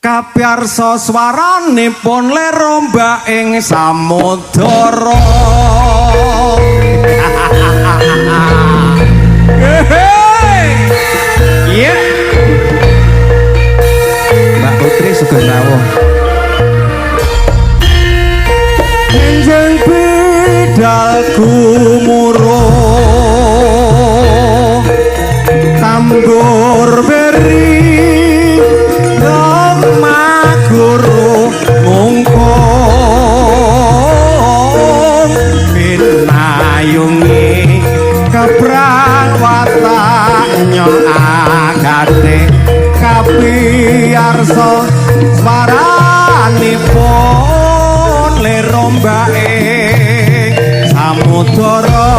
Kapiyarsa swaranipun leromba ing samudara. Iya. Mbak Putri sugeng rawuh. Enjing bidal gumuruh tambur beri guru mungkung pinayungi keprawatanya agate kapiyarsa swaranipun lerombae samudara.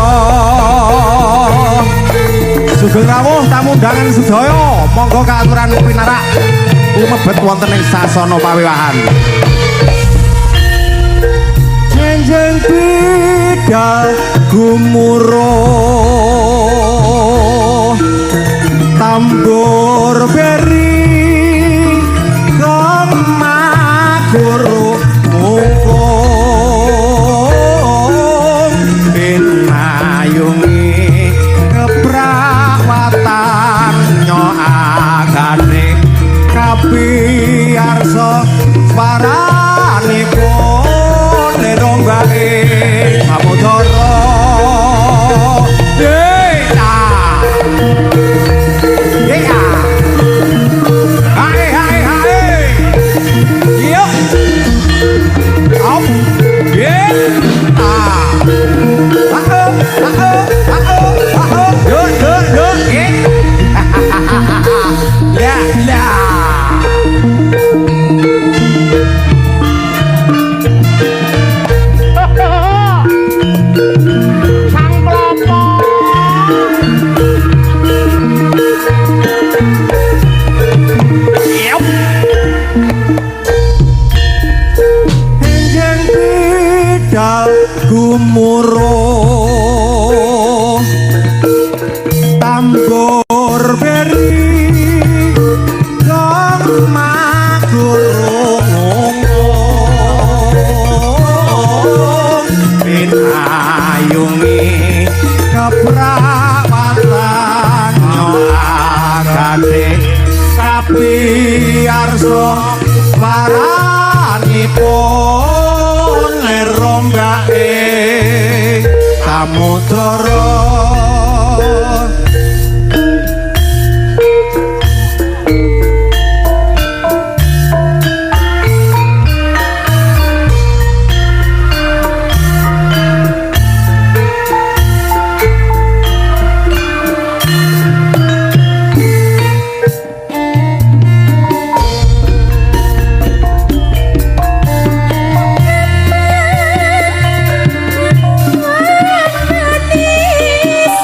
Sugeng rawuh tamu undangan sedaya, monggo kaaturan pinarak lumebet wonten ing sasana pawiwahan. Jenjeng bidal gumuruh tambur beri gomaguru mungkung pinayungi keprawatanya agane kapiyarsa swaranipun lerombae samudara. Gumuruh tambur beri gomaguru mungkung pinayungi keprawatanya agate kapiyarsa swaranipun lerombae samudara. Manis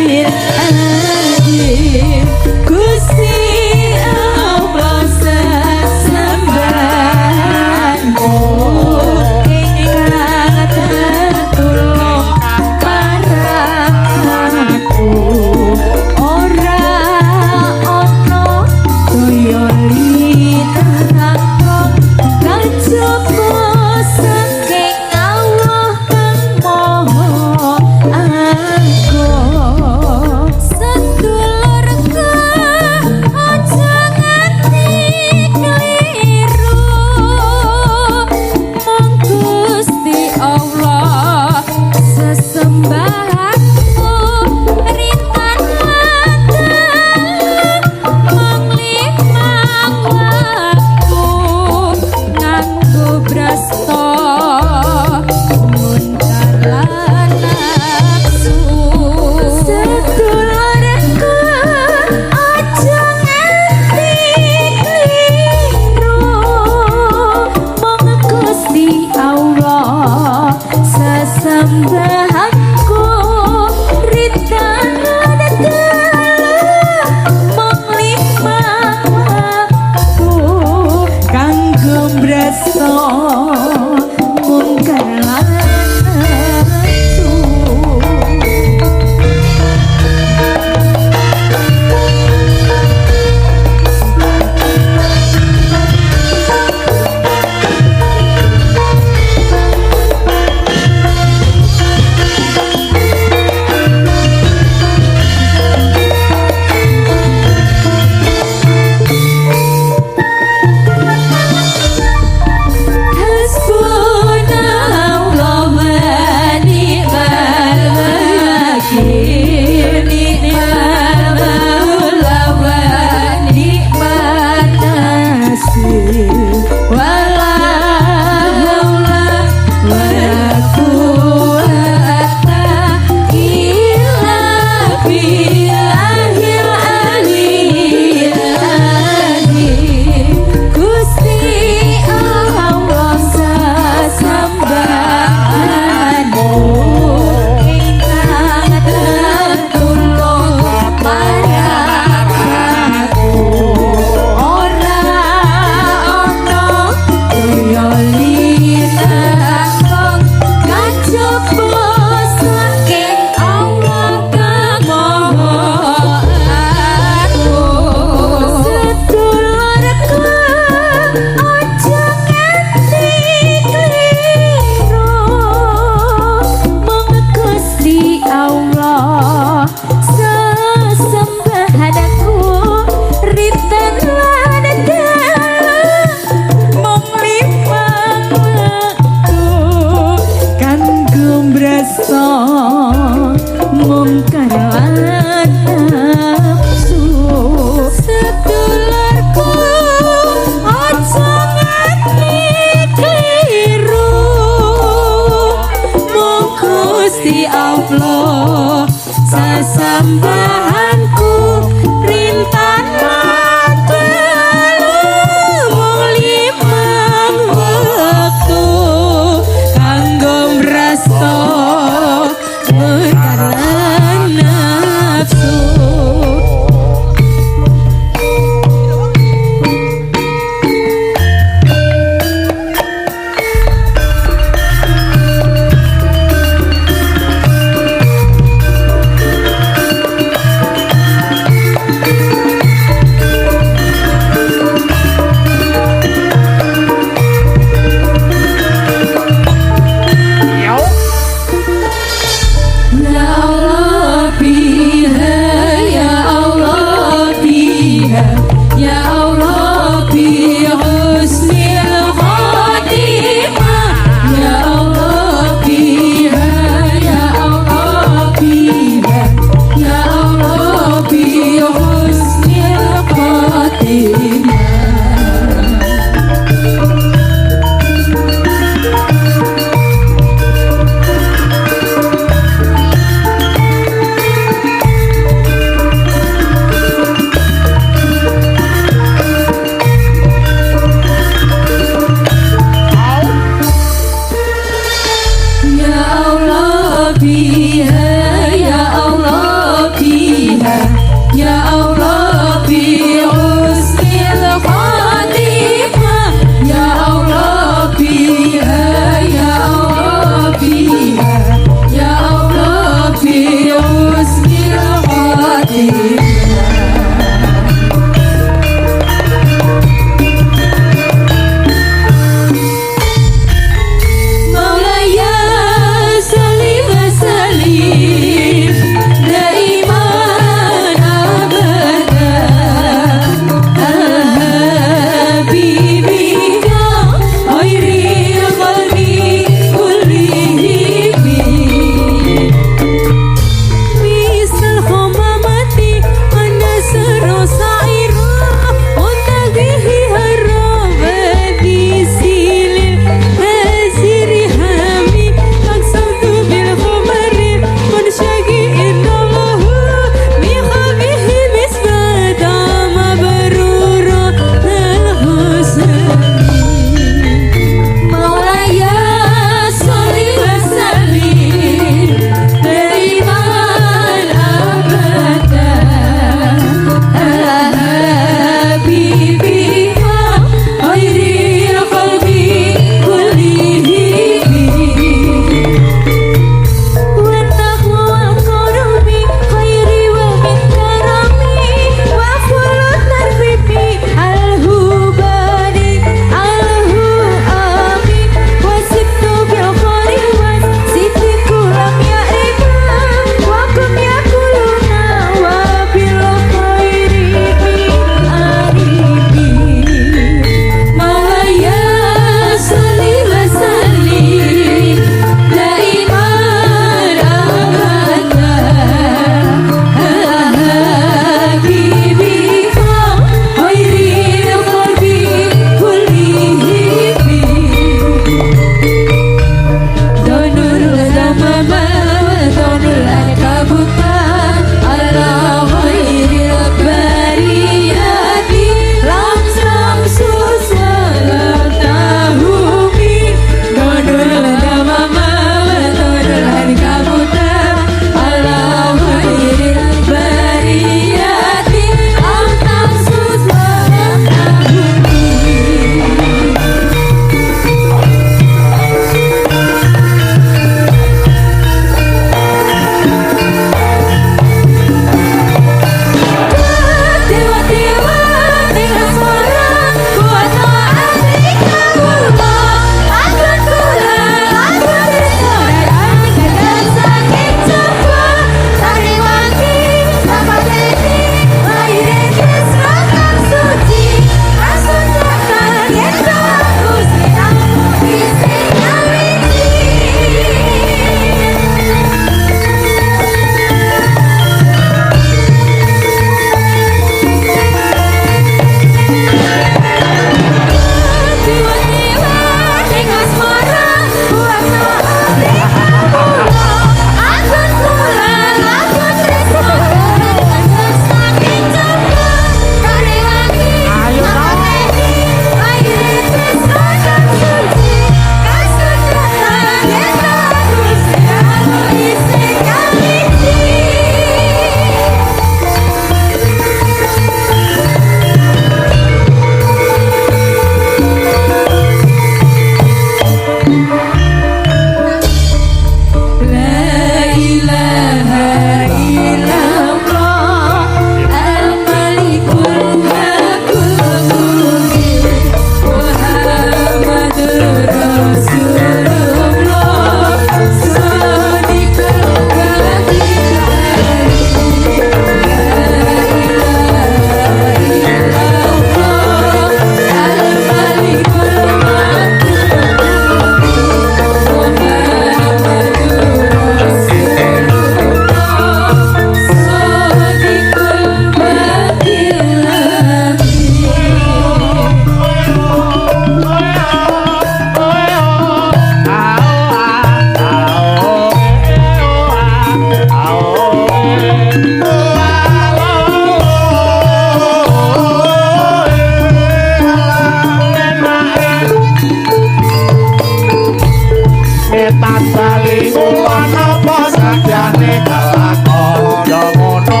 Bali kula napa sakyane kelakon ya ngono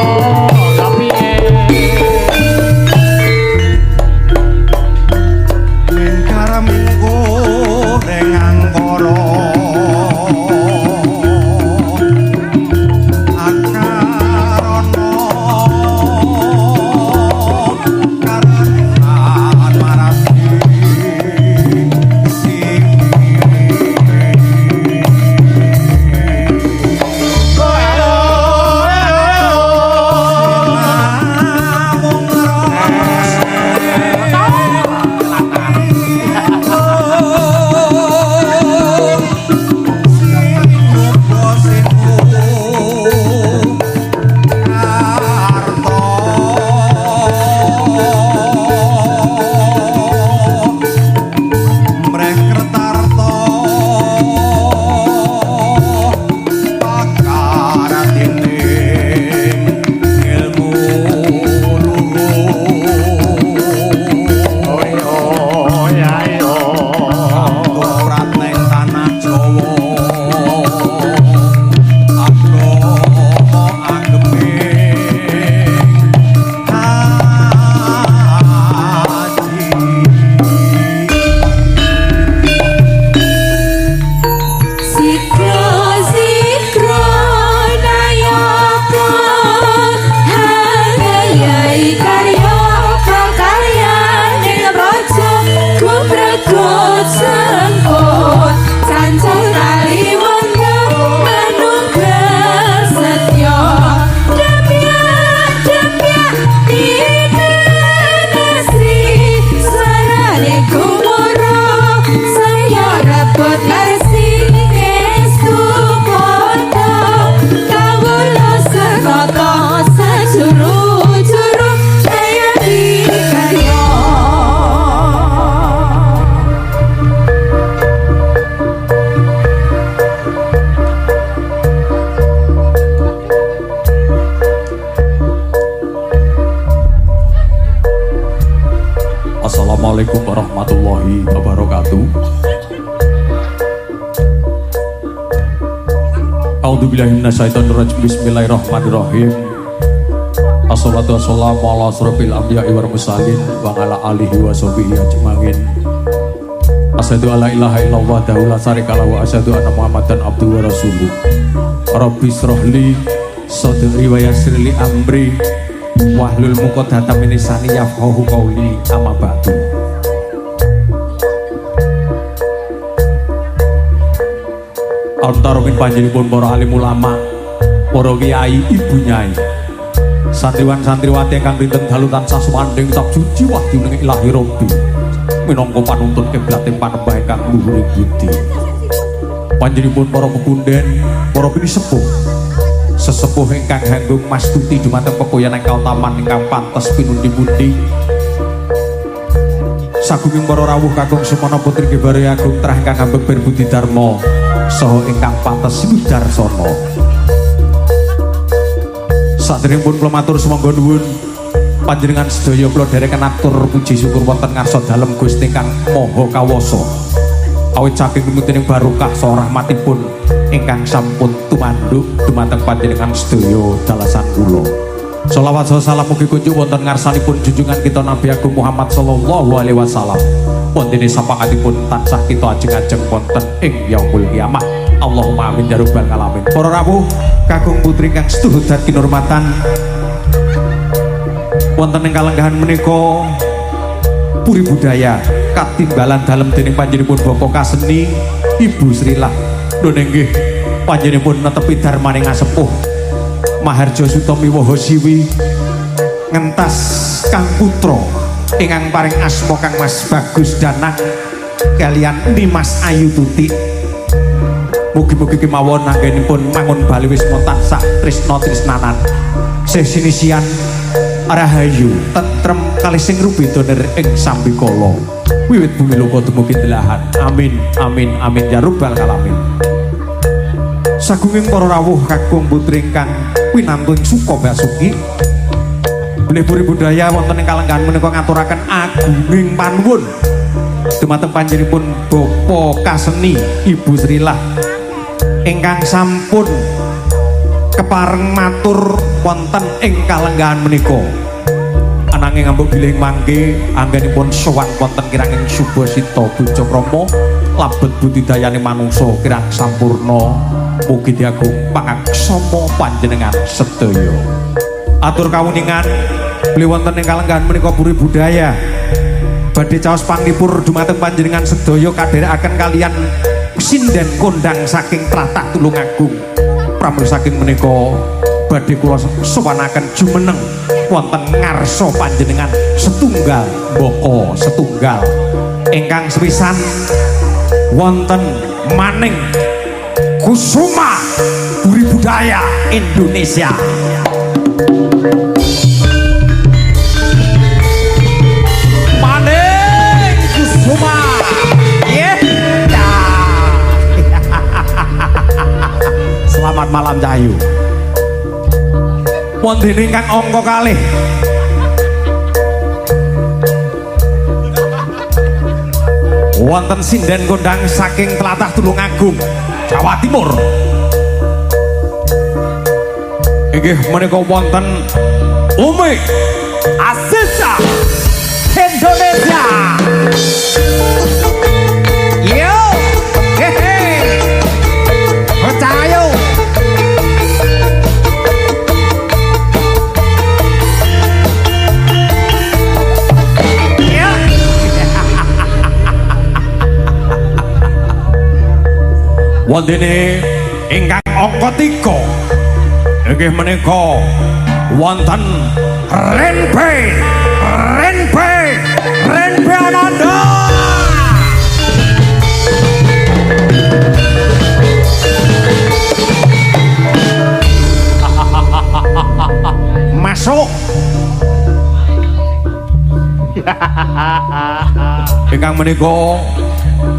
ya piye mingkara minggo rengang koro akarono karenan marasi Assalamualaikum warahmatullahi wabarakatuh. A'udzubillahi minasyaitonirrajim. Bismillahirrahmanirrahim. Assalatu wassalamu ala asrofil anbiya'i wal mursalin wa ala alihi wa sahbihi ajmain. Asyhadu alla ilaha illallah wahdahu la syarika lahu wa asyhadu anna Muhammadan abduhu wa rasuluh. Rabbi shrahli sadri wa yassirli amri wahlul muqaddatam min lisani yafqahu qawli amma ba'du. Antaromin panjenenganipun para alim ulama, para kiai, ibu nyai, santriwan santriwati ingkang dinten dalu tansah sumandhing tab suci wahyu ning ilahi rabbi minangka panuntun kiblat ing panembah ingkang luhur budi. Panjenenganipun para pepunden, para pinisepuh, sesepuh ingkang hanggung mastuti dumateng pepoyan ingkang kautaman ingkang pantes pinundi-pundi. Sagunging para rawuh kakung sumana putri Gebare Agung trah ingkang ambek berbudi dharma saha ingkang pantes widarsana. Saderengipun kula matur sumangga nuwun panjenengan sedaya kula dherekaken atur puji syukur wonten ngarsa dalem Gusti kang Maha Kawasa. Awit saking pimutining barokah saha rahmatipun ingkang sampun tumanduk dumateng panjenengan sedaya dalasan kula. Shalawat saha salam mugi kunjuk wonten ngarsanipun junjungan kita Nabi Agung Muhammad sallallahu alaihi wasallam. Wondene sapaatipun tansah kita ajeng-ajeng wonten ing yaumul kiamah. Allahumma amin ya rabbal alamin. Para rawuh kakung putri kang setuhudat kinurmatan wonten ing kalenggahan menika puri budaya katimbalan dalem dening panjenenganipun Bapak Kaseni Ibu Srilah. Lho nggih panjenenganipun netepi darmaning asepuh Maharjo Sutomi Woho Siwi ngentas Kang Putra ingkang paring asma Kang Mas Bagus Danang kalian Nimas Ayu Tuti. Mugi-mugi kemawon anggenipun mangun bali wisma tansah tresna tresnanan sesinisian rahayu tentrem kalih sing rubedoner ing sambikala wiwit bumi loka dumugi delahan. Amin amin amin ya rabbal alamin. Sagunging para rawuh kakung putri ingkang winantun suka basuki Bleburi budaya wonten ing kalenggahan menika ngaturaken agunging panuwun dumateng panjenenganipun Bapak Kaseni Ibu Srilah ingkang sampun kepareng matur wonten ing kalenggahan menika ananging ambek bilih mangke anggenipun sowan wonten kiranging Subasita Bojokrama labet budidayane manungsa kirang sampurna mugi diagung pangaksama panjenengan sedaya atur kawuningan bilih wonten ing kalenggahan menika puri budaya badhe caos panglipur dumateng panjenengan sedaya kadherekaken kalian sinden kondang saking tlatah Tulungagung pramila saking menika badhe kula sowanaken jumeneng wonten ngarsa panjenengan setunggal mbaka setunggal ingkang sepisan wonten maning Kusuma Buri Budaya Indonesia maning Kusuma selamat malam Cahayu wonten ingkang angka kalih wonten sinden kondang saking tlatah Tulungagung Jawa Timur inggih menika wonten Umi Aziza Indonesia yo hehe percaya wondene ingkang angka 3 inggih menika wonten Renpe Ananda masuk ingkang menika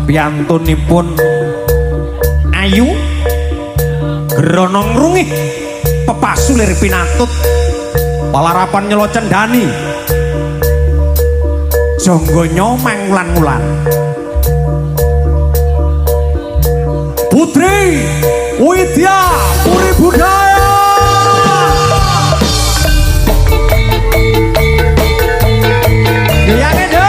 piyantunipun ayu grana ngrungih pepasulir pinatut palarapan nyelo cendani janggonya mangulan-ngulan Putri Widya Puri Budaya yang itu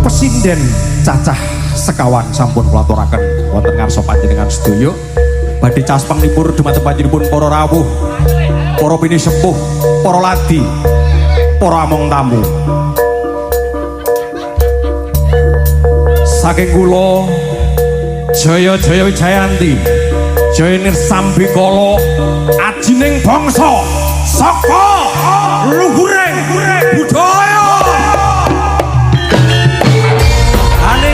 pesinden cacah sekawan sampun kulaturaken wonten ngarsa panjenengan sedaya badhe caos panglipur dumateng panjenenganipun para rawuh para bini sepuh para ladi para among tamu saking kula Jaya Wijayanti Jaya Nirsambikala ajining bangsa saka luhuring budaya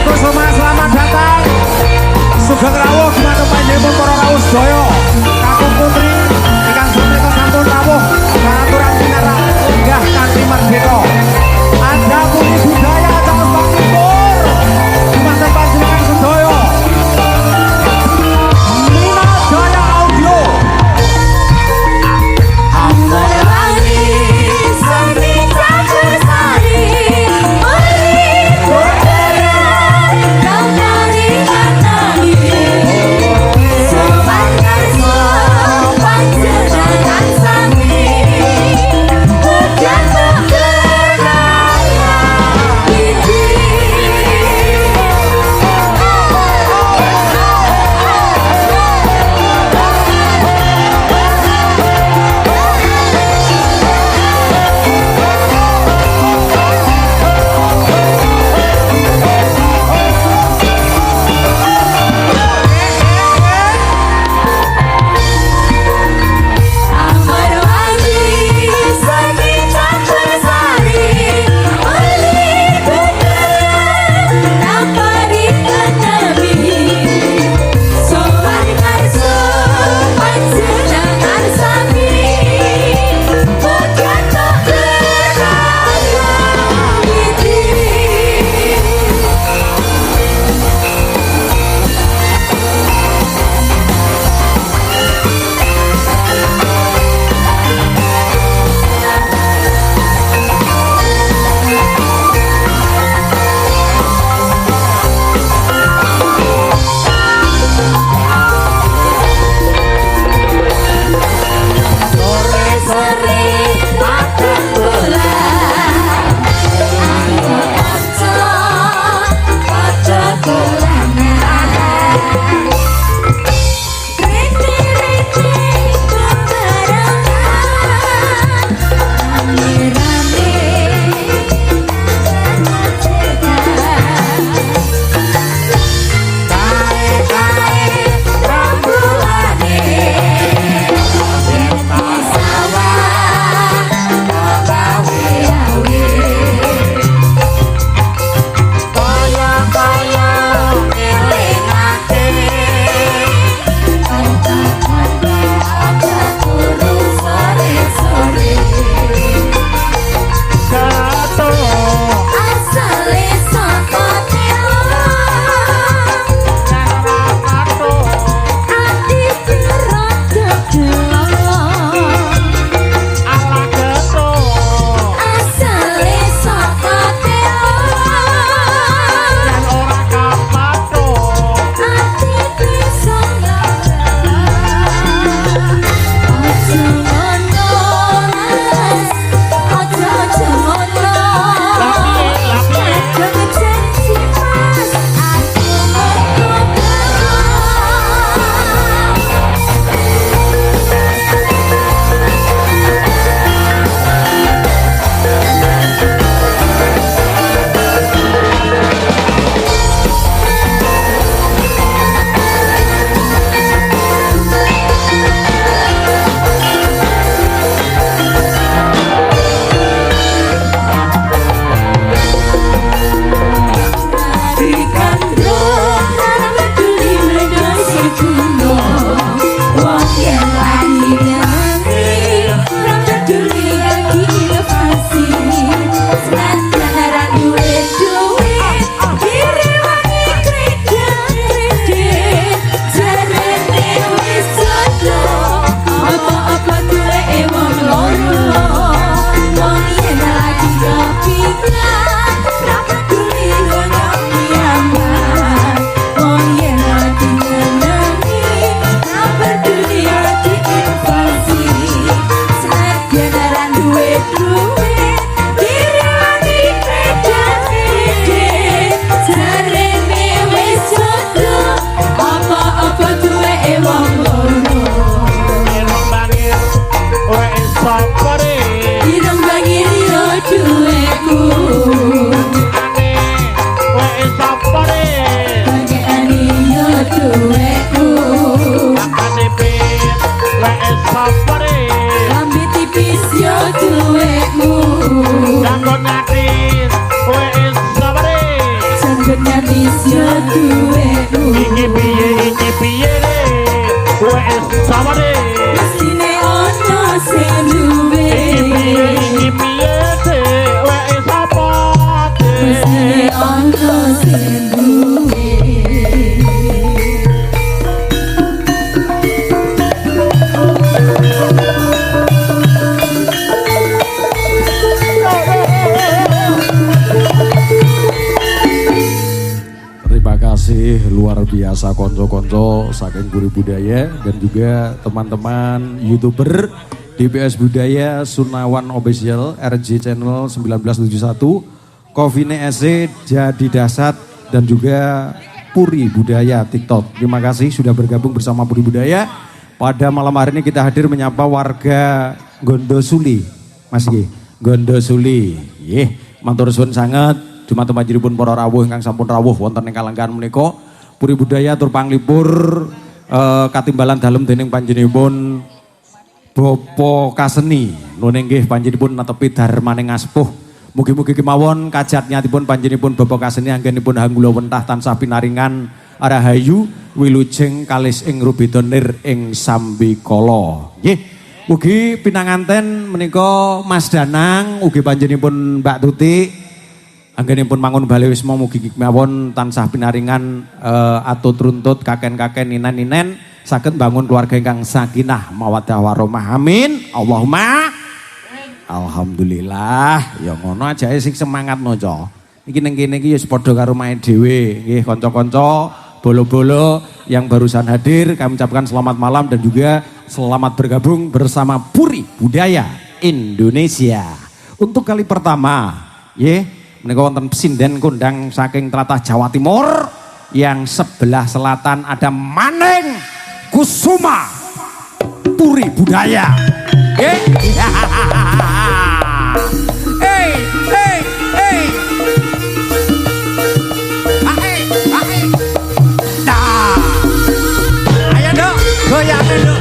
Kusuma selamat datang sugeng rawuh dumateng panjenengan para rawuh sedaya kakung putri ingkang sampun sampun rawuh aturan pinarak lenggah kanthi merdeka ada Buri Budaya caos panglipur dumateng panjenengan sedaya Mina Jaya Audio Sobat Karso duweku Iki piye wes sama deh Mestine ono sing duwe Iki piye wes apa Mestine ono sing duwe Terima kasih luar biasa konco-konco saking Puri Budaya dan juga teman-teman YouTuber DBS Budaya Sunawan Official RJ Channel 1971 Kovine SC Jadi Dasat dan juga Puri Budaya TikTok. Terima kasih sudah bergabung bersama Puri Budaya. Pada malam hari ini kita hadir menyapa warga Gondosuli. Mas Ki, Gondosuli. Matur suwun sanget. Dumateng panjenenganipun para rawuh ingkang sampun rawuh wonten ing kalenggan menika Puri Budaya tur panglipur katimbalan dalem dening panjenenganipun Bapa Kaseni nuwun inggih panjenenganipun netepi darmaning aspuh mugi-mugi kemawon kajatnyatipun panjenenganipun Bapa Kaseni anggenipun hanggula wentah tansah pinaringan arahayu wilujeng kalis ing rubedonir ing sambikala nggih mugi pinanganten menika Mas Danang ugi panjenenganipun Mbak Tutik anggenipun mangun bali wisma mugi kemawon tansah pinaringan atut runtut kaken-kaken ninen-ninen saged bangun keluarga ingkang sakinah mawaddah warahmah amin Allahumma alhamdulillah ya ngono ajae sing semangat noco iki ning kene iki ya padha karo mae dhewe nggih kanca-kanca bolo-bolo yang barusan hadir kami ucapkan selamat malam dan juga selamat bergabung bersama Puri Budaya Indonesia untuk kali pertama nggih menika wonten pesinden kondang saking tlatah Jawa Timur yang sebelah selatan ada Maneng Kusuma Puri Budaya. Nah, ayo dok, goyangin dok.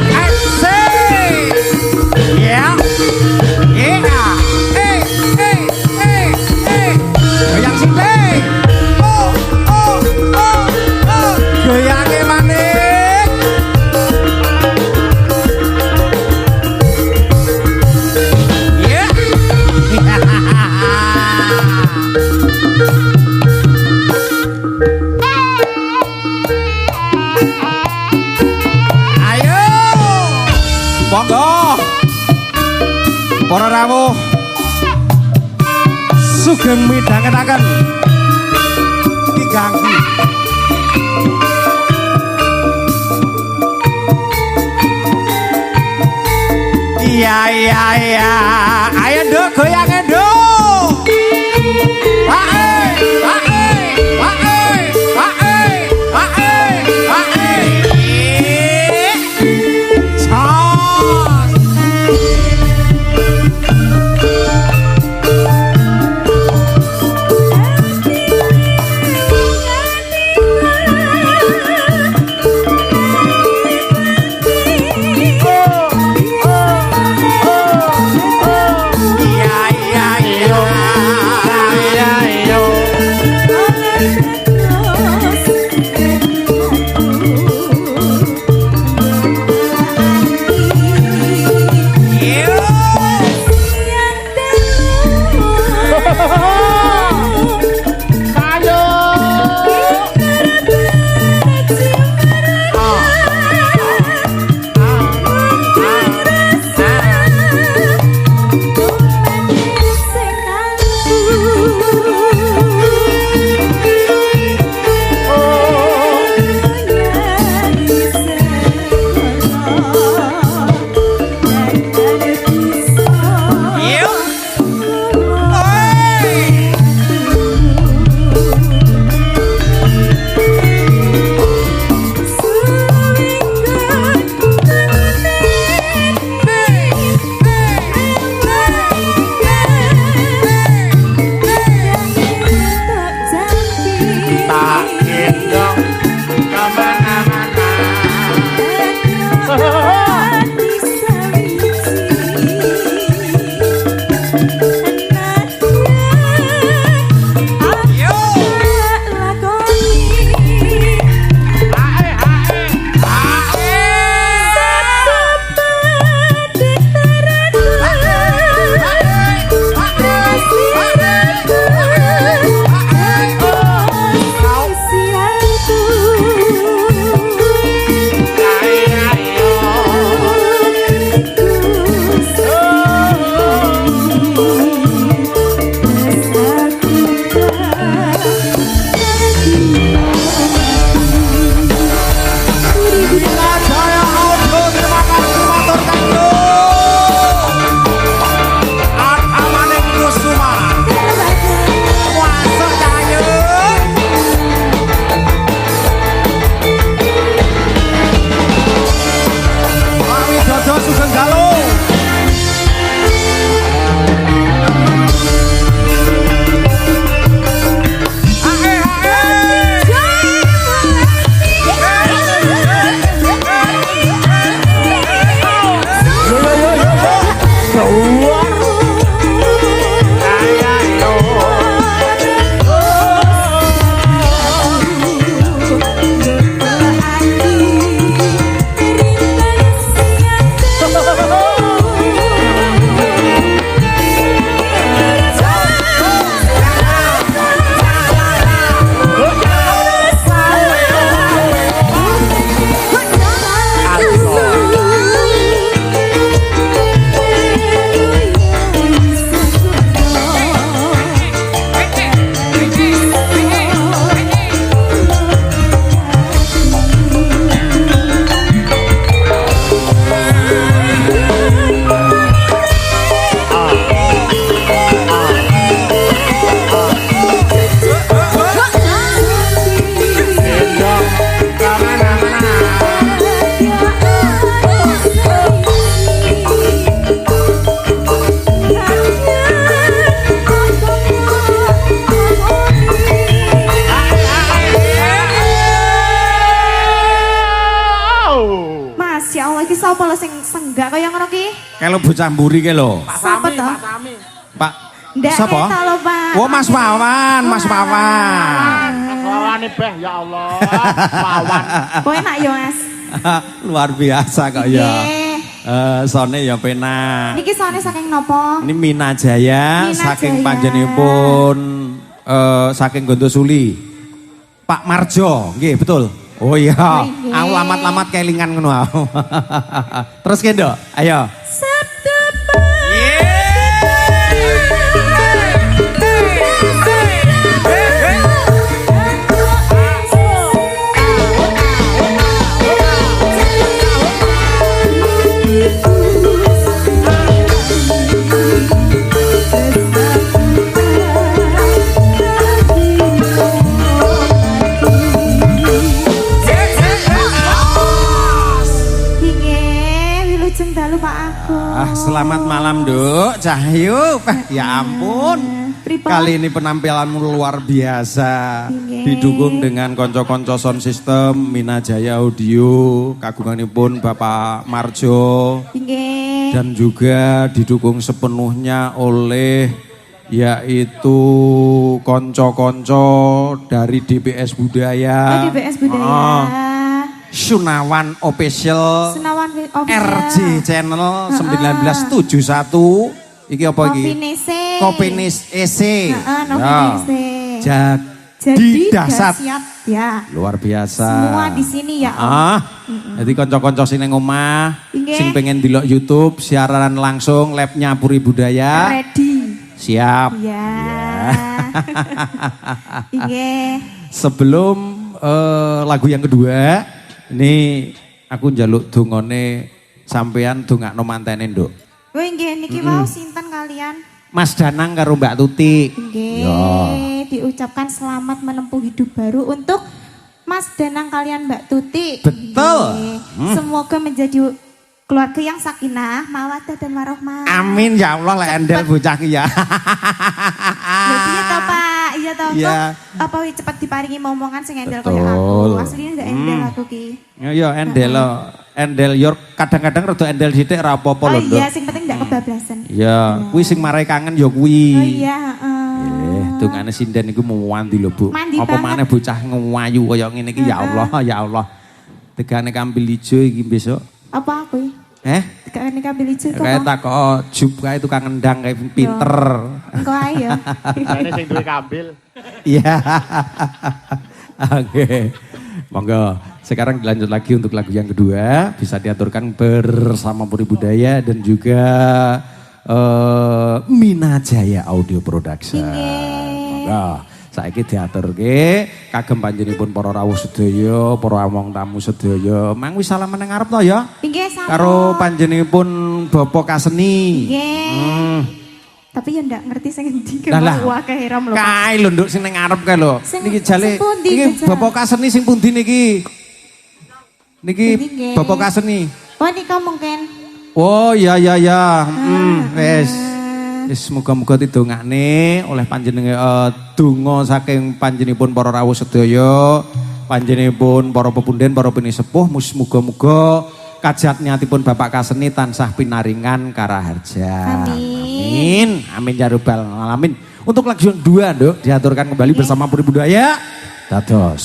Ya, goyang sini. Goyangin manik. Ya. Ayo. Monggo. Para rawuh sugeng midhangetaken iki ganggu iya ayo nduk goyange nduk Iya kaya ngono ki? Kalau bocah mburi ke lho. Sapa to? Pak Ndak sapa? ketok lho, Pak. Oh Mas Wawan, Mas Wawan. Lawane beh ya Allah. Wawan. Kowe enak yo, Mas. Luar biasa kok ya. Nggih. Sone ya penak. Niki sone saking nopo? Ini Mina Jaya Mina saking Jaya. panjenipun saking Gondosuli. Pak Marjo, nggih betul. Oh iya, Oh, nggih. aku lamat-lamat kelingan ngono. Terus kendo, ayo. Sabtu Selamat malam, Duk. Cahyu. Ya ampun. Pripun? Kali ini penampilanmu luar biasa. Nggih. Didukung dengan konco-konco sound system Mina Jaya Audio, kagunganipun Bapak Marjo, Nggih. dan juga didukung sepenuhnya oleh yaitu konco-konco dari DBS Budaya. Oh, DBS Budaya. Oh, Sunawan Official. Senawan official. RJ Channel 1971. Iki apa iki? Kopinis EC. Novinese. Jadi dahsyat. Ya. Luar biasa. Semua di sini ya, Om. Jadi konco-konco sing nang omah, Nggih. sing pengen delok YouTube, siaran langsung labnya Puri Budaya. Ready. Siap. Ya. Nggih. Sebelum lagu yang kedua, ini aku njaluk dongone sampean dongakno mantene, Nduk. Kowe nggih niki mau sinten kalian? Mas Danang karo Mbak Tuti. Nggih. Ya. Diucapkan selamat menempuh hidup baru untuk Mas Danang kalian Mbak Tuti. Betul. Nggih. Semoga menjadi keluarga yang sakinah, mawaddah dan warohmah. Amin ya Allah lek endel bocah ki ya. Lho piye to, Pak? Iya to, Iya. Kok apa wis cepet diparingi momongan sing endel Betul. kaya aku. Asline ndak endel aku ki. Ya endel lo. Endel yor kadang-kadang rada endel sithik ra apa-apa Oh lho, Nduk. iya, sing penting ndak kebablasan. Ya, kuwi sing marai kangen ya kuwi. Oh iya, heeh. Dongane sinden iku mau mandi lho, Bu. Mandi Apa banget. maneh bocah ngayu kaya ngene iki ya Allah, ya Allah. Tegane kambil ijo iki besok. Apa aku? Tekane kambil ijo kok. Kayak tak kok jup kae tukang ngendang kayak pinter. Engko ae ya. Ini sing duwe kambil. Iya. Oke. Monggo. Sekarang dilanjut lagi untuk lagu yang kedua. Bisa diaturkan bersama Puri Budaya dan juga Mina Jaya Audio Production. Monggo. Saiki diaturke kagem panjenenganipun para rawuh sedaya, para among tamu sedaya. Mang wis salaman nang ngarep to ya. Nggih, sama. Karo panjenenganipun Bapak Kaseni. Nggih. Tapi ya ndak ngerti sing endi Lah, lah. wah keheram lho. Pak. Kae lho Nduk sing nang ngarep kae lho. Sing- Niki jale sing pundi, iki Gajah? Bapak Kaseni sing pundi niki? Niki Pundi, nggih. Bapak Kaseni. Oh nika mungkin. Oh ya ya ya. Wis. Wis muga-muga didongakne oleh panjenengan donga saking panjenenganipun para rawuh sedaya, panjenenganipun para pepunden, para pinisepuh, muga-muga kajatnyatipun Bapak Kaseni tansah pinaringan karaharja. Amin. Amin ya rabbal alamin. Untuk lagu yang kedua, Nduk, diaturkan kembali bersama Puri Budaya. Dados.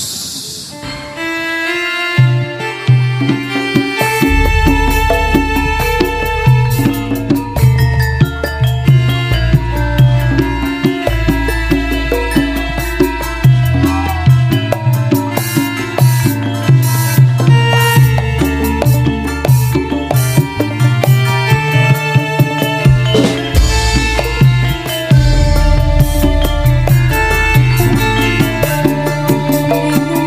Neng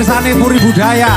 desane Puri Budaya.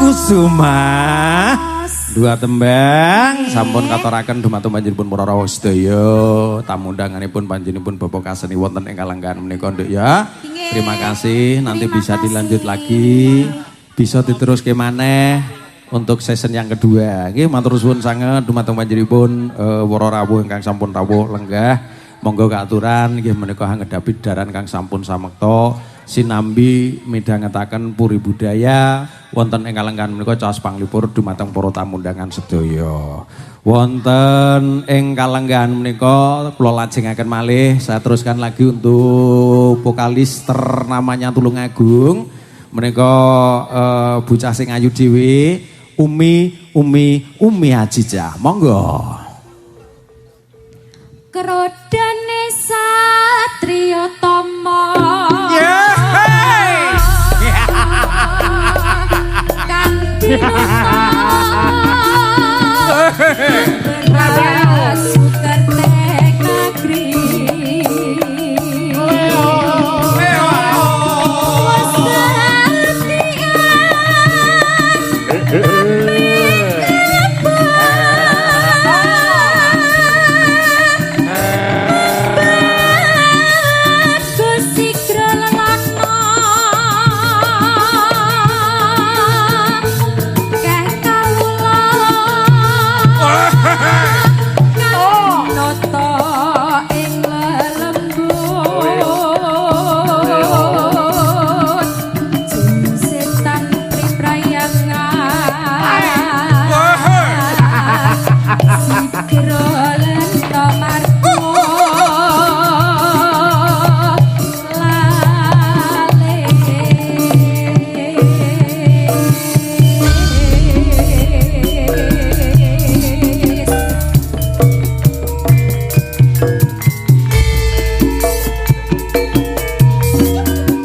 Kusuma dua tembang sampun katuraken dumateng panjenenganipun para rawuh sedaya tamu undanganipun panjenenganipun Bapak Kaseni wonten ing kalenggahan menika nduk ya. Terima kasih, nanti bisa dilanjut lagi, bisa diteruske maneh untuk season yang kedua. Nggih matur suwun sanget dumateng panjenenganipun para rawuh ingkang sampun rawuh lenggah. Monggo kaaturan nggih menika ngedhapi daran kang sampun samekta sinambi midhangetaken Puri Budaya wonten ing kalenggahan menika caos panglipur dumateng para tamu undangan sedaya. Wonten ing kalenggahan menika kula lajengaken malih saya teruskan lagi untuk vokalis ternamanya Tulungagung menika bocah sing ayu dhewe Umi Ajijah. Monggo. Kerodane Satrio Tomo Kang Beras Sukerte Kagri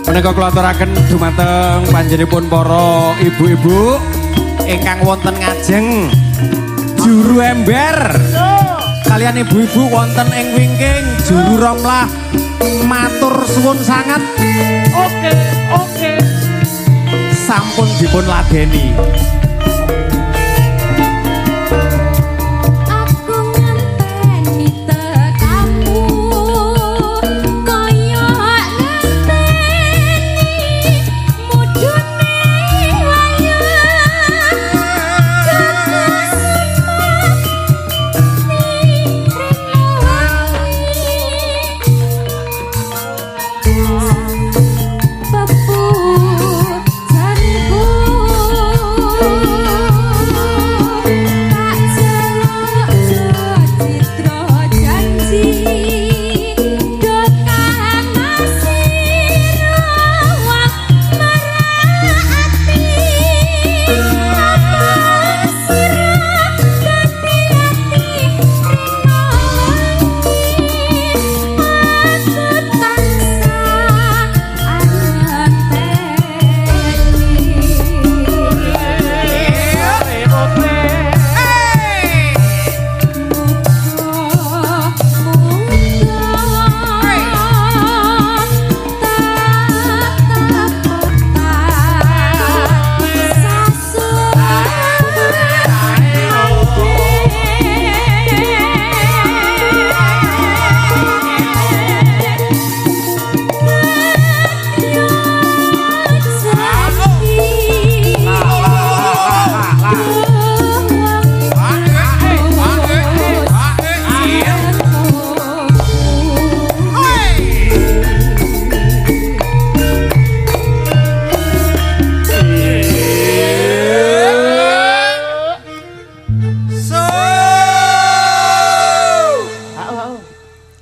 Menika kula aturaken dumateng panjenenganipun para ibu-ibu ingkang wonten ngajeng juru ember kalian ibu-ibu wonten ing wingking juru romlah matur suwun sangat. Oke. Sampun dipun ladeni.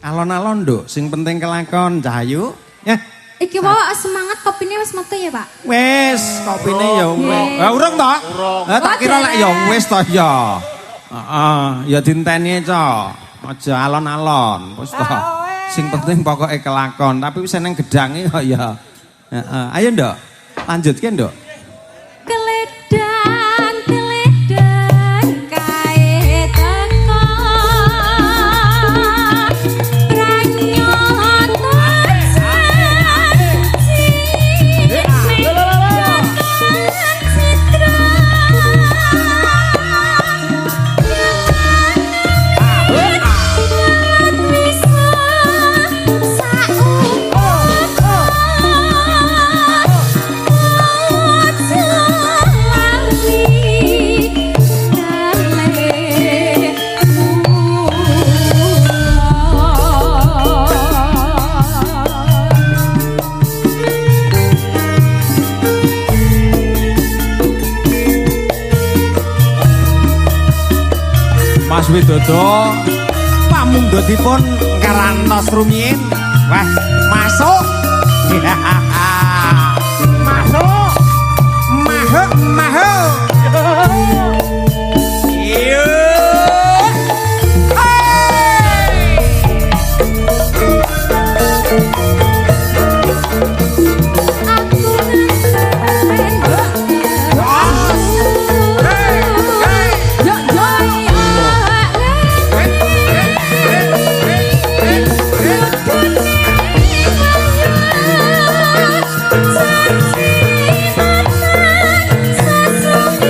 Alon-alon nduk, sing penting kelakon Cahayu. Ya. Iki wae semangat kopine wis metu ya, Pak. Wis, kopine ya wis. Lah urung to? Tak kira lek ya wis to ya. Heeh, ya dinteni ca. Aja alon-alon, wis to. Sing penting pokoke kelakon, tapi wis nang gedange kok ya. Heeh, ayo nduk. Lanjutke nduk. Mas Widodo pamundhutipun karantos rumiyin. Wah, masuk. Masuk. Mahuk. Iya. Sasung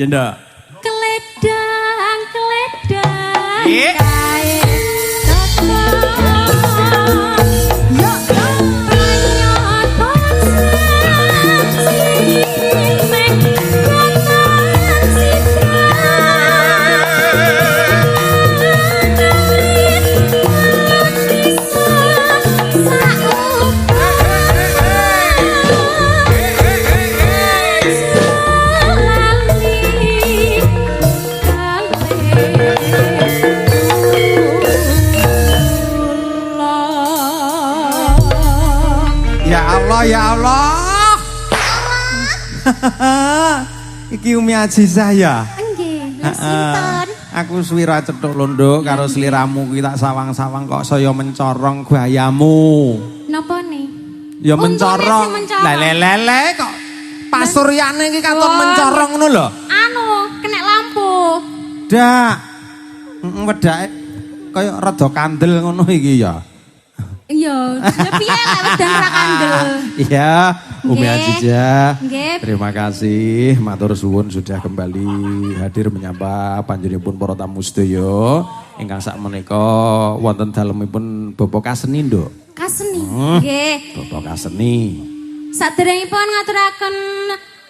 Ya ndak. Keledang Iya. kae tekan. Yo banyak konsensi mek kotan Ya Allah, ya Allah. Iki Umi Ajizah ya. Nggih, lha sinten? Aku suwira cethuk londo karo sliramu kuwi tak sawang-sawang kok saya mencorong gayamu. Napa nih? Ya Untune mencorong. sing mencorong. Lah lele kok pasuryane iki katon mencorong ngono lho. Anu, kena lampu. Dak. Wedake kaya rada kandel ngono iki ya. Iya, ya piye lek wedang ra kandel. Iya, Umi Nggih. Ajijah. Nggih. Terima kasih, matur suwun sudah kembali hadir menyapa panjenenganipun para tamu sedaya ingkang sakmenika wonten dalemipun Bapak Kaseni, Nduk. Kaseni. Nggih. Bapak Kaseni. Saderengipun ngaturaken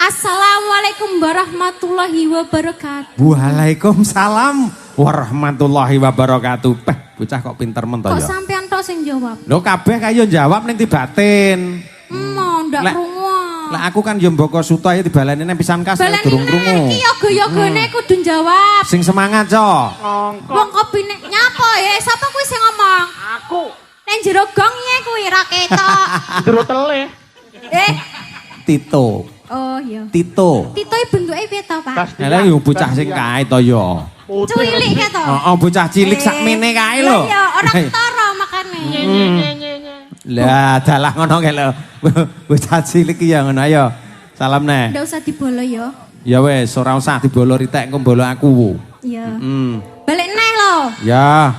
Assalamualaikum warahmatullahi wabarakatuh. Waalaikumsalam warahmatullahi wabarakatuh. Bocah kok pinter men to Kok ya. sampean tok sing jawab? Lho kabeh kaya jawab ning tibatin. Ndak Lek- krungu. Lah aku kan yo mboko suto ae dibaleni nang pisan kas Baleni durung krungu. iki yoga-yogane kudu jawab. Sing semangat, Cok. Wong kopine nyapa ya? Sapa kuwi sing ngomong? Aku Nang jero gong ye kuwi ra ketok. jero teleh. Tito. Oh iya. Tito. Tito bentuke piye to, Pak? Lah yo bocah sing kae to yo. Cuwilik ke to? Heeh, bocah cilik sakmene kae lho. Lah ya orang tara makane. Lah dalah ngono kae lho. Bocah cilik iki ya ngono ayo. Salam neh. Ndak usah dibolo ya. Ya wis, ora usah dibolo ritek engko mbolo aku. Iya. Hmm. Balik neh lho. Ya.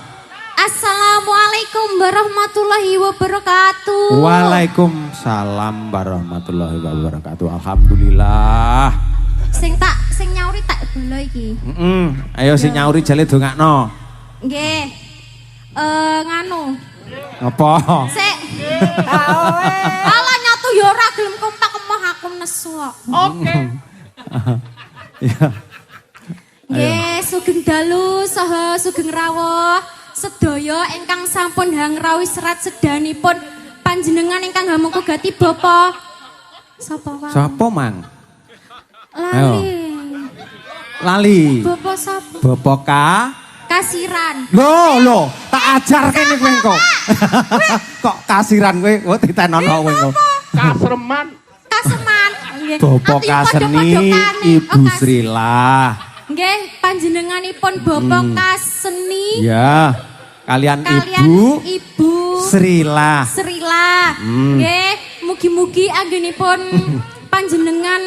Assalamualaikum warahmatullahi wabarakatuh. Waalaikumsalam warahmatullahi wabarakatuh. Alhamdulillah. Sing nyauri tak bolo iki. Ayo sing nyauri jale dongakno. Nggih. Nganu. Apa? Sik. Ala nyatu ya ora gelem kompak emoh aku nesu kok. Oke. Ya. Nggih, sugeng dalu saha sugeng rawuh sedaya ingkang sampun hangrawi serat sedanipun panjenengan ingkang hamengku gati bapa. Sapa wae? Sapa, Mang? Lali. Lali. Bapa sapa? Bapak Kasiran. Lho, tak ajar kene kowe kok. Kok kasiran kowe, oh ditenono kowe kok. Kasreman. Kaseman. Nggih. Bapak Ati ya Kaseni, padha-padhokane. Ibu Oh, Srila. Nggih, panjenenganipun Bapak Kaseni Ya, kalian Ibu Srila. Srila. Nggih, mugi-mugi anggenipun panjenengan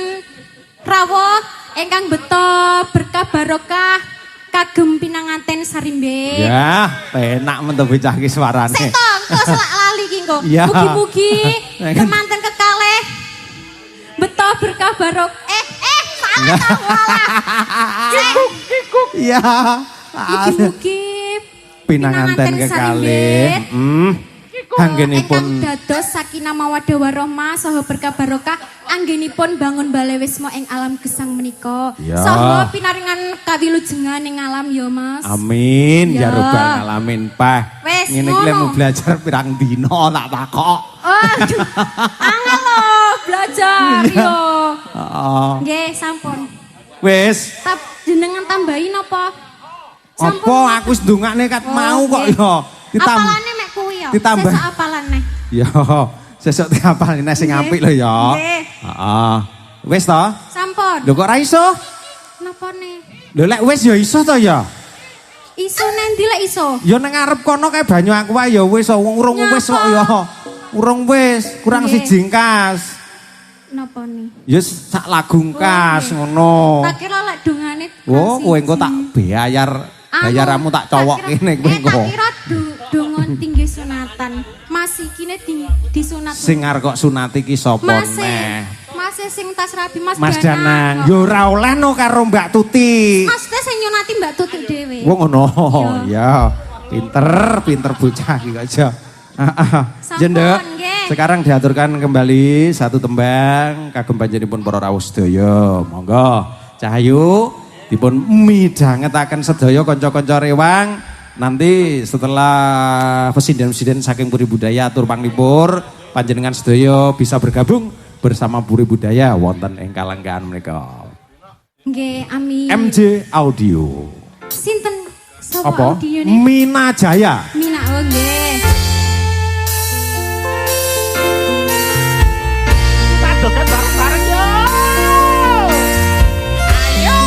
rawuh ingkang beto berkah barokah kagem pinanganten sarimbe. Ya, penak men to bocah iki suarane. Sik to, engko selak lali iki engko. Ya. Mugi-mugi kemanten kekalih beto berkah barokah. Salah to walah. Iya. Mugi-mugi Pinanganten kekalih. Anggenipun ingkang dados sakinah mawaddah warahmah saha berkah barokah anggenipun bangun balai wisma ing alam gesang menika. Ya. Saha pinaringan kawilujengan ing alam ya Mas. amin ya Ya. robbal alamin, Pak. Wes, Ngene iki ngono. mau belajar pirang dino tak takok. Aduh, angel loh belajar yo. Heeh. Nggih, sampun. Wis, Jenengan tambahin apa? apa aku wis ndongakne kat mau kok nggih. ya. Apalane mek kuwi ya. ditambah. Sesuk apalane. Ya, sesuk diapalne sing Nggih. apik lho ya. Nggih. Heeh. Wis to? Sampun. Lho kok ora iso? Napa nih? Lho lek wis ya iso to ya. Iso nendi lek iso? Ya nang ngarep kono kae banyu aku wae ya wis urung wis kok ya. Urung wis, kurang Nggih. siji kas. Napa nih? Ya sak lagu kas nggih. ngono. Tak kira lek dongane. Oh, kowe engko tak bayar. Bayaramu tak cowok kene kowe engko. Tak kira dongon tinggi sunatan. Mas iki ne disunat. Sing arep kok sunat iki sapa Mas neh? Mas tasih sing tas rabi Mas Danang. Yo ora oleh no karo Mbak Tuti. Mas teh sing nyunati Mbak Tuti dhewe. Wong ngono. Ya. Pinter bocah iki aja. Sampun, Jendek. nggih. Sekarang diaturkan kembali satu tembang kagem panjenenganipun para rawuh sedaya. Monggo Cahayu dipun midhangetaken sedaya kanca-kanca rewang. Nanti setelah presiden saking Puri Budaya atur panglipur, panjenengan sedaya bisa bergabung bersama Puri Budaya wonten ing kalenggahan menika. Nggih, amin. MJ Audio. Sinten sapa Apa? audione? Mina Jaya. Mina, oh nggih. Padokan bareng-bareng yo. Ayo.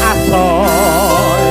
Asoy.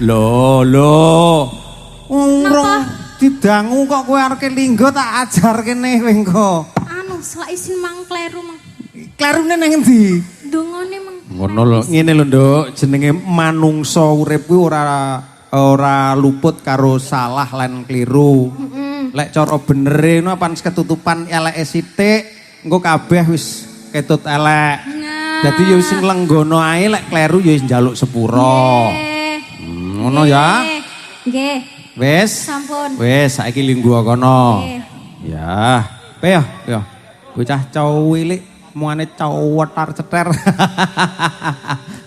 Lho. Urung didangu kok kowe arep linggo tak ajar kene kowe engko. Anu, selak isin mang kleru mang. Klerune nang endi? Dongone mang. Ngono lho, ngene lho Nduk, jenenge manungsa urip kuwi ora luput karo salah lan kliru. Lek cara benere ngono pan ketutupan eleke sithik, engko kabeh wis ketut elek. Nah. Dadi ya wis lenggono ae lek kleru ya wis njaluk sepura. Ngono ya. Nggih. Wis. Sampun. Wis saiki linggo kono. Nggih. Ya, pe ya. Bocah cilik muane cewetar ceter.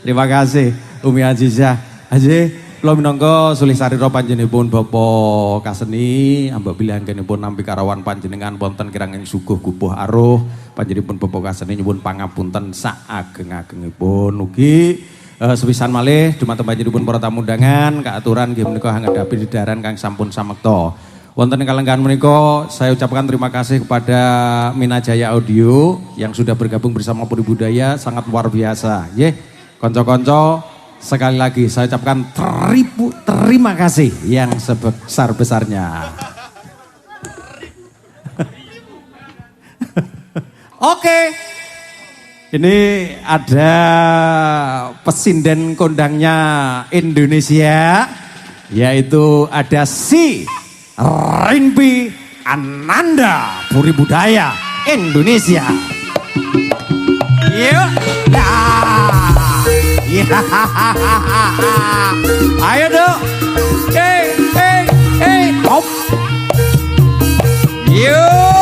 Terima kasih Umi Azizah. Aji, kula minangka sulih sarira panjenenganipun Bapak Kaseni, ambak bilangkenipun nampi karawan panjenengan wonten kiranging suguh gupuh aruh panjenenganipun Bapak Kaseni nyuwun pangapunten sak ageng-agengipun ugi sepisan malih dumateng panjenenganipun para tamu undangan kaaturan nggih menika ngadapi didaran kang sampun samekta. Wonten ing kalenggahan menika saya ucapkan terima kasih kepada Minajaya Audio yang sudah bergabung bersama Puri Budaya, sangat luar biasa. Nggih, kanca-kanca sekali lagi saya ucapkan terima kasih yang sebesar-besarnya. Oke. Ini ada pesinden kondangnya Indonesia, yaitu ada si Rinpi Ananda Puri Budaya Indonesia. Yuk, ya, ayo dong, hop, yuk.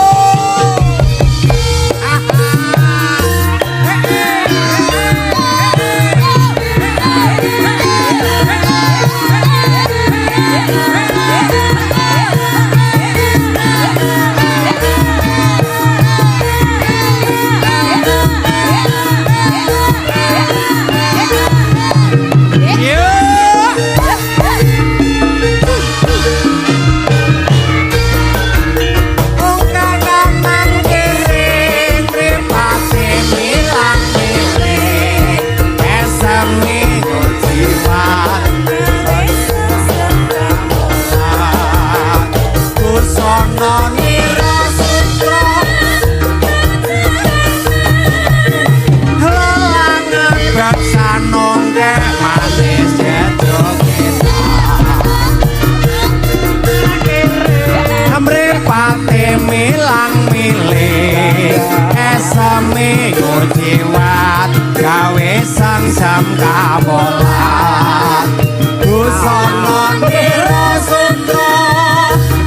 Gawe sang-sam kabolan Busana nira sutra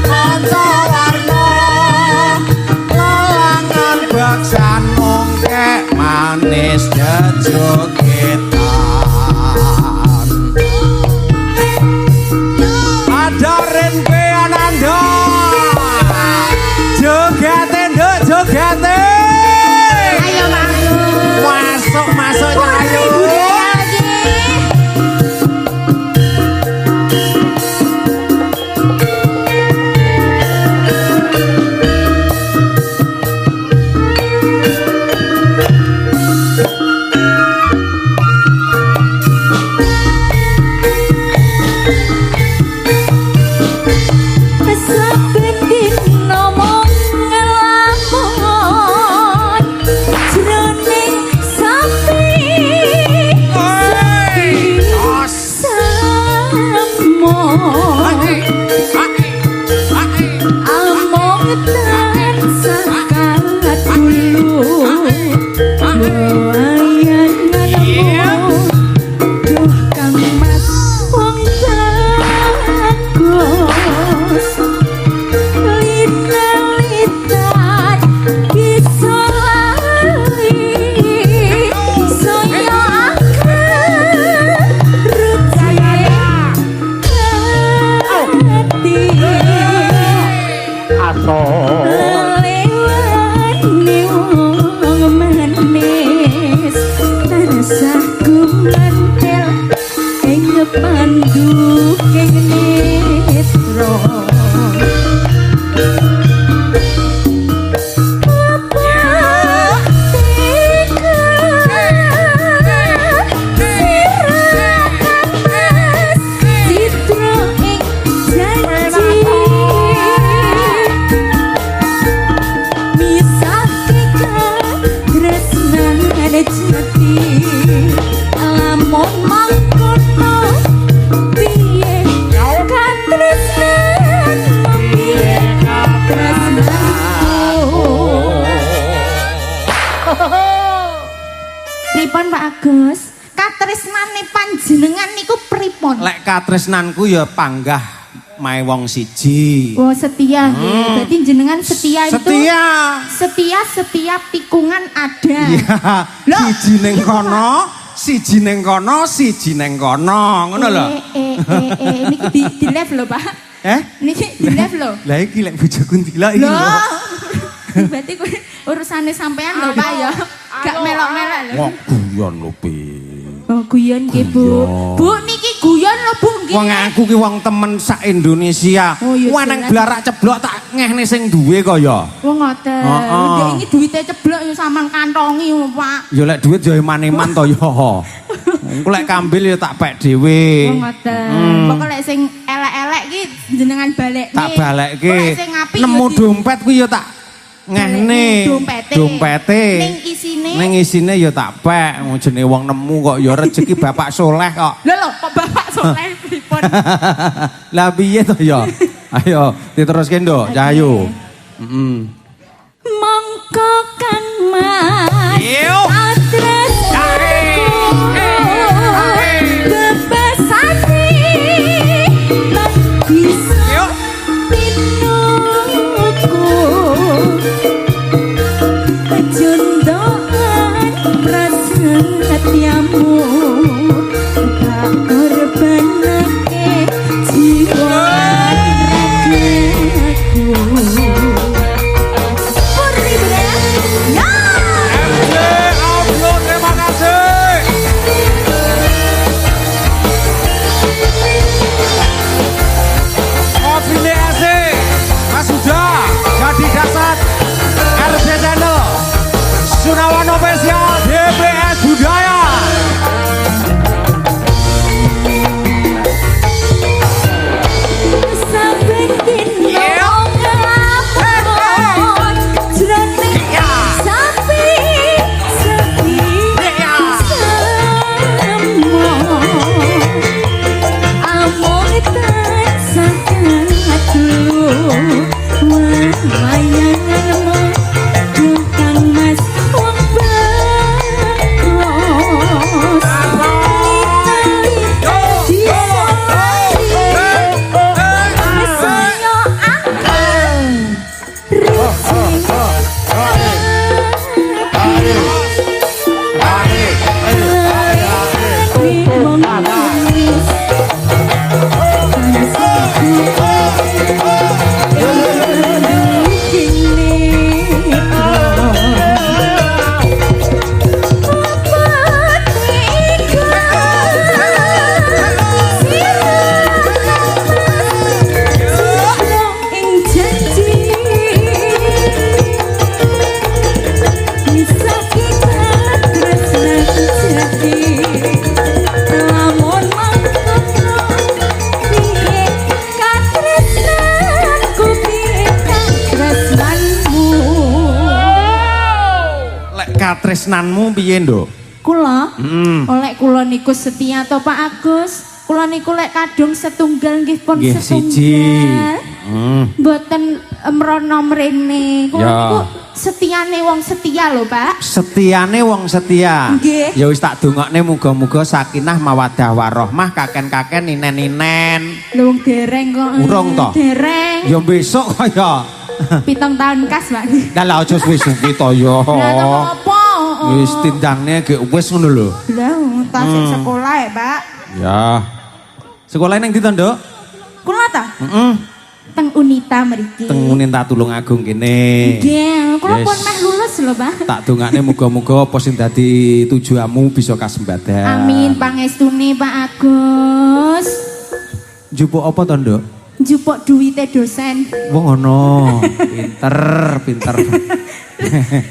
Kanca warna Lelangan beksan mongkek manis jejogetan Ada Rinpi Ananda Jogate nduk jogate masuk ayo. jati lamun mangkono piye katresnan piye katresnanku. Pripun Pak Agus? Katresnane panjenengan niku pripun? Lek katresnanku ya panggah mae wong siji. Oh setia nggih. Berarti jenengan setia itu Setia. setiap tikungan ada. Iya. Loh. Siji ning kono, siji ning kono, siji ning kono. Ngono lho. Niki di live lho, Pak. Niki di live lho. Lah iki lek bojoku ndelok iki Loh. lho. Berarti urusane sampean lho, Pak ya. Gak melok-melok lho. Wong guyon lho, Pi. Oh, guyon nggih, Bu. Bu niki guyon lho, Bu nggih. Wong aku ki wong temen sak Indonesia. Oh, iya, Wong nang jelas. blarak ceblok tak ngehne sing duwe kaya. Oh, ngoten. Heeh. Ndek iki duwite ceblok ya sampean kantongi, Pak. Ya lek duit ya eman-eman to ya. Engko lek kambil ya tak pek dhewe. Oh, ngoten. Pokoke lek sing elek-elek ki jenengan balekne. Tak balekke. Lek sing apik Nemu ya dompet ku ya tak ngehne. Dompete. Ning isine ya tak pek. Jenenge wong nemu kok ya rezeki bapak soleh kok. Lho kok bapak soleh pripun? Lah piye to ya? Ayo diteruske nduk, Cahyu. Heeh. Mongko kan Mas. Iyo. Adres bebas hati lan bisa pinuku kejundoan prasetyamu tak korbanake jiwa ragaku. Putri Budaya, ya. MJ Audio, terima kasih. Opini asik, Mas Huda, Jadi Dasar, RC Channel, Sunawan Official, DPS Budaya. Sampai dino ngelamun jroning sapi samo amung tansah kadu wayanganmu Kang Mas wong bagus saya Katresnanmu piye, Nduk? Kula, oleh kula niku setia to Pak Agus. Kula niku lek kadung setunggal nggih pun Nggih siji. setunggal. Mboten mrono mrene. Kula Ya. niku setiane wong setia lho, Pak. Setiane wong setia. Nggih. Ya wis tak dongakne muga-muga sakinah mawaddah warahmah kaken-kaken inen-inen. Lho wong dereng kok. Urung to? Dereng. Ya besok kaya. 7 tahun kas, Pak. Lah aja suwi-suwi to ya. Lah apa? Wis tindangne ge wis ngono lho. Lah tas sekolah ya, Pak. Ya. Sekolah nang ndi to, Nduk? Kula ta? Heeh. Teng Unita mriki. Teng Uninta Tulungagung kene. Nggih, kula Yes. pun meh lulus lho, Pak. Tak dongakne muga-muga apa sing dadi tujuanmu bisa kasembadan. Amin pangestune Pak Agus. Njupuk apa to, Nduk? Njupuk duwite dosen. Wong ngono. Pinter.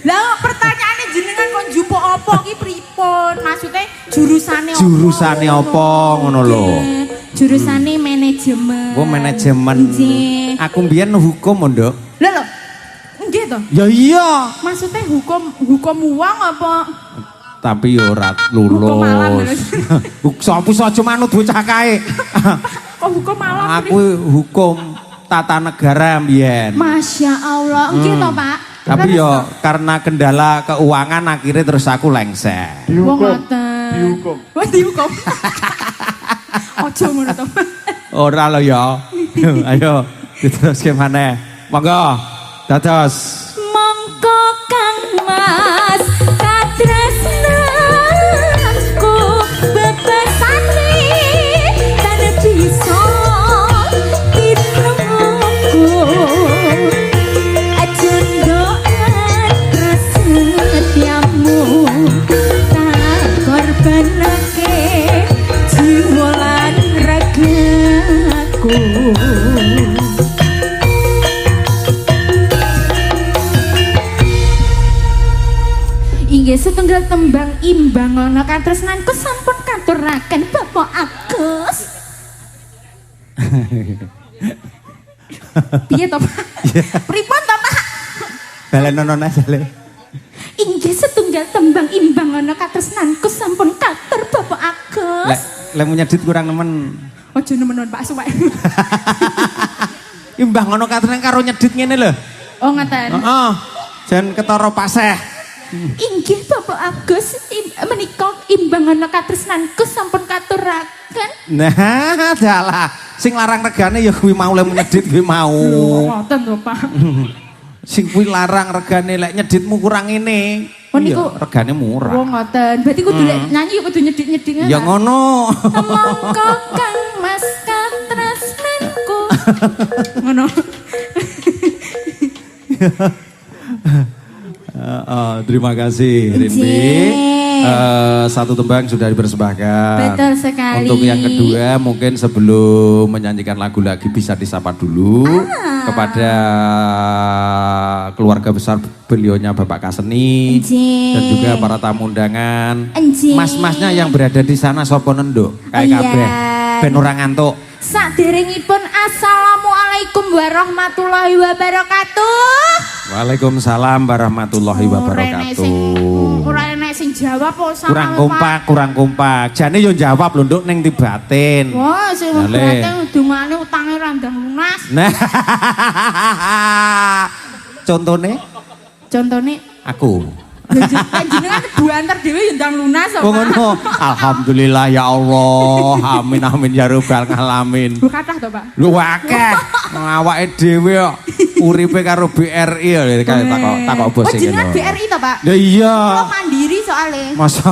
Lah pertanyaane jenengan kok njupuk apa ki pripun? Maksudnya jurusane apa? Jurusane apa ngono lho. Nggih, Jurusane manajemen. Oh, manajemen. Nggih. Aku mbiyen hukum, Nduk. Lho. Nggih to. Ya iya. Maksudnya hukum uang apa? tapi yo ora Hukum alam, lulus. Sapa aja manut bocah kae. Kok hukum malam Aku hukum tata negara mbiyen. Masya Allah, nggih toh Pak. Tapi yo karena kendala keuangan akhirnya terus aku lengser. Wong ngoten. Dihukum. Wes dihukum. Ojo ngono to. Ora lho ya. Ayo diteruske maneh. Monggo. Dados. Mongko Kang Mas katresnanku bebasane tan bisa ditunggu. Korbanake jiwa lan ragaku. Inggih setunggal tembang imbang ana katresnanku sampun katuraken Bapak Agus. Piye to Pak? Pripun to Pak? Balenono jale. Inggih setunggal tembang imbang ana katresnanku sampun katur Bapak Agus. Lek nyedit kurang nemen. Aja nemenon Pak suwek. Imbang ngono katren karo nyedit ngene lho. Oh ngaten. Heeh. Jan ketara paseh. Inggih Bapak Agus menika imbang ana katresnanku sampun katuraken. Nah, dalah. Sing larang regane ya kuwi mau lek nyedit kuwi mau. Ngoten to Pak. Sing kuwi larang regane lek nyeditmu kurang ini. Oh niku regane murah. Oh ngoten. Berarti kudu lek nyanyi kudu nyedit-nyedit ngono. Ya ngono. Mongko Kang Mas katresnanku. Ngono. Terima kasih Rinbi. Satu tembang sudah dipersembahkan. Betul sekali. Untuk yang kedua mungkin sebelum menyanyikan lagu lagi bisa disapa dulu kepada keluarga besar beliaunya Bapak Kaseni dan juga para tamu undangan. Mas-masnya yang berada di sana sapa nenduk kayak kabeh ben ora ngantuk. Saderengipun assalamualaikum warahmatullahi wabarakatuh. Waalaikumsalam warahmatullahi wabarakatuh. Ora enek sing jawab kok sama. Kurang kompak. Jane yo jawab lho nduk ning tibatin. Wah, sing batin dungane utange randang lunas. Nah. Contone aku. Jenengan buanter dhewe yo ndang lunas kok. Oh ngono. Alhamdulillah ya Allah. Amin amin ya rabbal alamin. Bu kathah to, Pak? Lu akeh. Awake dhewe kok uripe karo BRI ya takok bos iki. Jenengan BRI to, Pak? Ya iya. Kok mandiri soalnya. Masa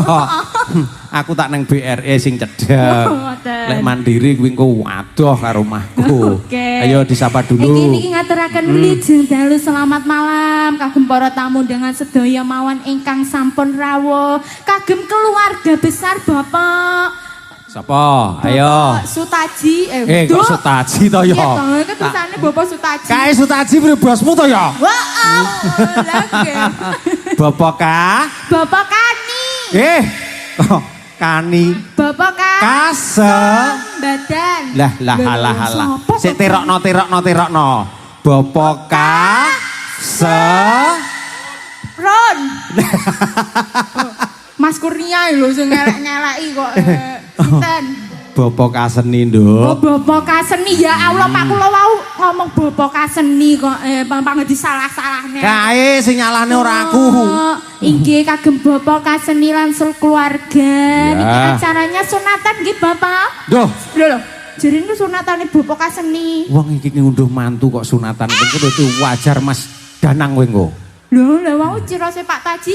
aku tak nang BRI sing cedhak. Lek mandiri kuwi engko wadoh karo omahku. Ayo disapa dulu. Iki ngaturaken wilujeng dalu selamat malam kagem para tamu dengan sedaya mawon ingkang sampun rawuh, kagem keluarga besar Bapak. Sapa? Ayo. Sutaji. Kok Sutaji to ya? Iya, ketusane Bapak Sutaji. Kae Sutaji kuwi bosmu to ya? Wah, lagi. Bapak Bapak Kani. Kani. Bapak Kase. Badan. Lah. Sik terokno. Bapak Kase. Ron. Mas Kurnia lho sing ngelek-ngeleki kok. Sinten? Bapak Kaseni, Nduk. Oh, Bapak Kaseni ya Allah, Pak kula wau ngomong Bapak Kaseni kok pampang disalah-salahne. Kae sing nyalahne ora aku. Inggih kagem Bapak Kaseni lan keluarga. Niki acaranya sunatan nggih, Bapak. Duh. Lho. Jadi ini sunatane Bapak Kaseni. Wong iki ngunduh mantu kok sunatan itu wajar Mas Danang kowe engko. Lho, wau cirose Pak Taji,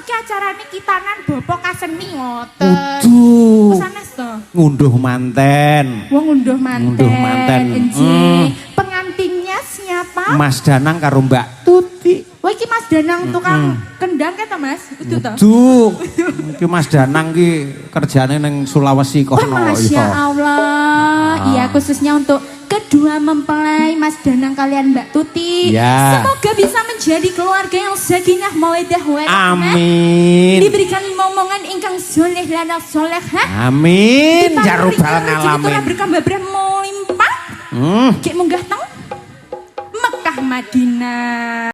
iki acarane kitanan Bapak Kaseni ngoten. Waduh. Sanes to. Ngunduh manten. Wong ngunduh manten. Hmm. Pengantinnya siapa? Mas Danang karo Mbak Tuti. Wah iki Mas Danang tukang kendang ta Mas? Itu to. Duh. Iki Mas Danang ki kerjane ning Sulawesi kono. Masya Allah. Iya khususnya untuk kedua mempelai Mas Danang kalian Mbak Tuti. Ya. Semoga bisa menjadi keluarga yang sakinah mawaddah warahmah. Amin. Diberikan momongan ingkang soleh lana solehah. Amin. Jarubal ngalamin. Berkambah melimpah. Kek munggah teng Mekah Madinah.